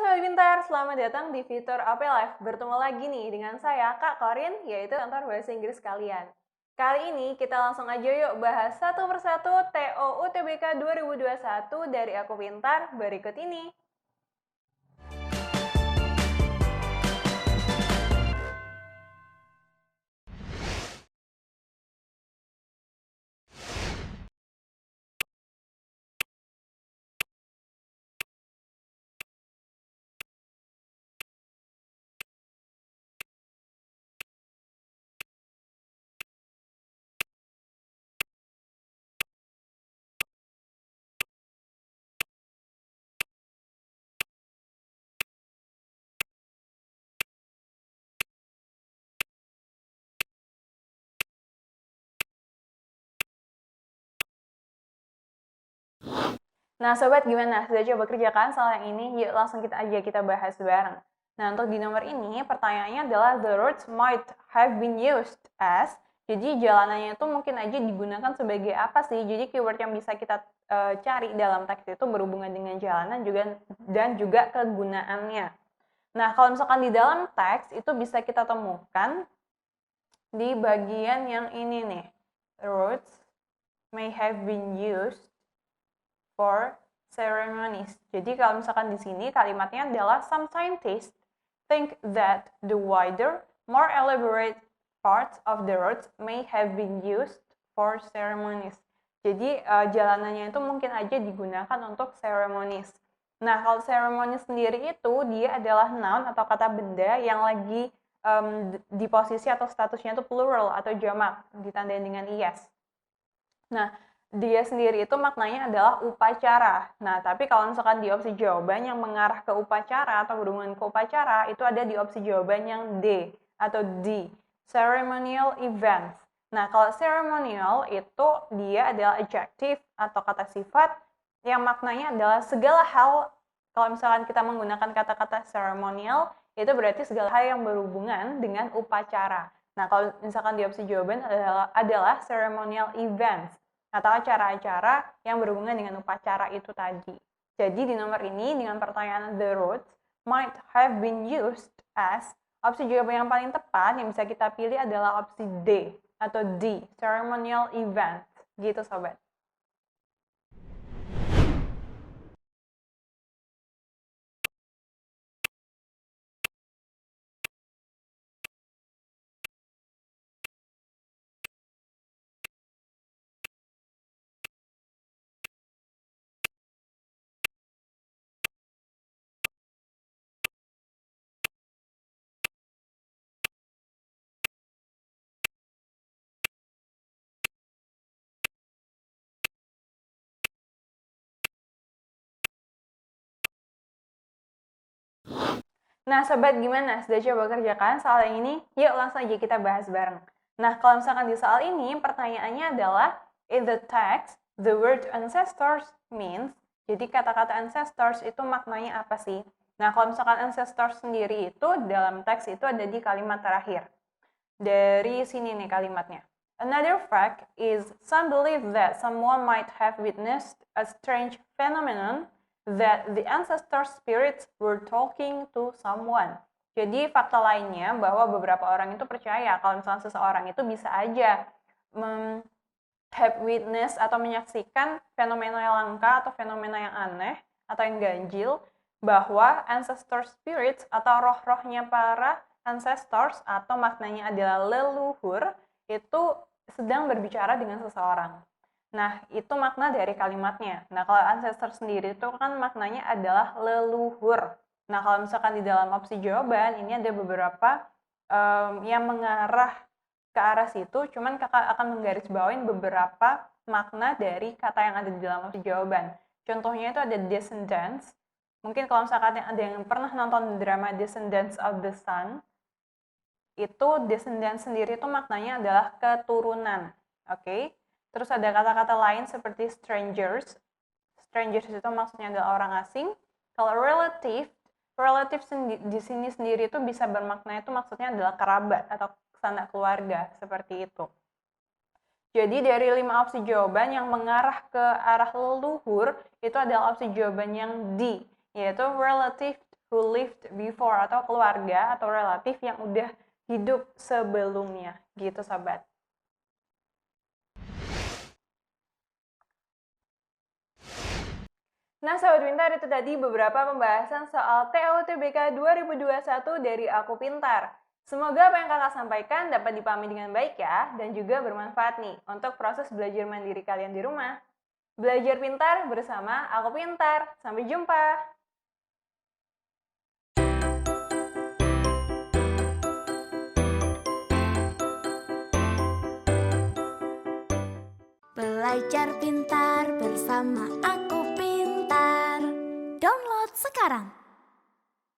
Sobat Pintar, selamat datang di fitur AP Live. Bertemu lagi nih dengan saya, Kak Korin, yaitu kantor bahasa Inggris kalian. Kali ini kita langsung aja yuk bahas satu persatu TOUTBK 2021 dari Aku Pintar berikut ini. Nah, sobat gimana? Sudah coba kerjakan soal yang ini? Yuk langsung kita bahas bareng. Nah, untuk di nomor ini pertanyaannya adalah the roads might have been used as. Jadi jalanannya itu mungkin aja digunakan sebagai apa sih? Jadi keyword yang bisa kita cari dalam teks itu berhubungan dengan jalanan dan juga kegunaannya. Nah, kalau misalkan di dalam teks itu bisa kita temukan di bagian yang ini nih. The roads may have been used for ceremonies. Jadi kalau misalkan di sini kalimatnya adalah some scientists think that the wider, more elaborate parts of the roads may have been used for ceremonies. Jadi jalanannya itu mungkin aja digunakan untuk ceremonies. Nah, kalau ceremony sendiri itu dia adalah noun atau kata benda yang lagi di posisi atau statusnya itu plural atau jamak, ditandai dengan is. Nah, dia sendiri itu maknanya adalah upacara. Nah, tapi kalau misalkan di opsi jawaban yang mengarah ke upacara atau berhubungan ke upacara, itu ada di opsi jawaban yang D atau D, ceremonial events. Nah, kalau ceremonial itu dia adalah adjective atau kata sifat yang maknanya adalah segala hal. Kalau misalkan kita menggunakan kata-kata ceremonial, itu berarti segala hal yang berhubungan dengan upacara. Nah, kalau misalkan di opsi jawaban adalah ceremonial events atau acara-acara yang berhubungan dengan upacara itu tadi. Jadi di nomor ini dengan pertanyaan the roads might have been used as, opsi jawaban yang paling tepat yang bisa kita pilih adalah opsi D atau D, ceremonial event. Gitu sobat. Nah, sobat gimana? Sudah coba kerjakan soal yang ini? Yuk langsung aja kita bahas bareng. Nah, kalau misalkan di soal ini, pertanyaannya adalah, in the text, the word ancestors means, jadi kata-kata ancestors itu maknanya apa sih? Nah, kalau misalkan ancestors sendiri itu, dalam teks itu ada di kalimat terakhir. Dari sini nih kalimatnya. Another fact is some believe that someone might have witnessed a strange phenomenon that the ancestor spirits were talking to someone. Jadi fakta lainnya bahwa beberapa orang itu percaya kalau misalnya seseorang itu bisa aja have witness atau menyaksikan fenomena yang langka atau fenomena yang aneh atau yang ganjil bahwa ancestor spirits atau roh-rohnya para ancestors atau maknanya adalah leluhur itu sedang berbicara dengan seseorang. Nah, itu makna dari kalimatnya. Nah, kalau ancestor sendiri itu kan maknanya adalah leluhur. Nah, kalau misalkan di dalam opsi jawaban, ini ada beberapa yang mengarah ke arah situ, cuman kakak akan menggarisbawahi beberapa makna dari kata yang ada di dalam opsi jawaban. Contohnya itu ada descendants. Mungkin kalau misalkan ada yang pernah nonton drama Descendants of the Sun, itu descendants sendiri itu maknanya adalah keturunan. Oke. Terus ada kata-kata lain seperti strangers. Strangers itu maksudnya adalah orang asing. Kalau relative di sini sendiri itu bisa bermakna itu maksudnya adalah kerabat atau sanak keluarga, seperti itu. Jadi dari 5 opsi jawaban yang mengarah ke arah leluhur, itu adalah opsi jawaban yang D, yaitu relative who lived before, atau keluarga atau relatif yang udah hidup sebelumnya gitu sobat. Nah Sobat Pintar, itu tadi beberapa pembahasan soal TOTBK 2021 dari Aku Pintar. Semoga apa yang kakak sampaikan dapat dipahami dengan baik ya, dan juga bermanfaat nih untuk proses belajar mandiri kalian di rumah. Belajar pintar bersama Aku Pintar. Sampai jumpa! Belajar pintar bersama Aku Pintar. Download sekarang.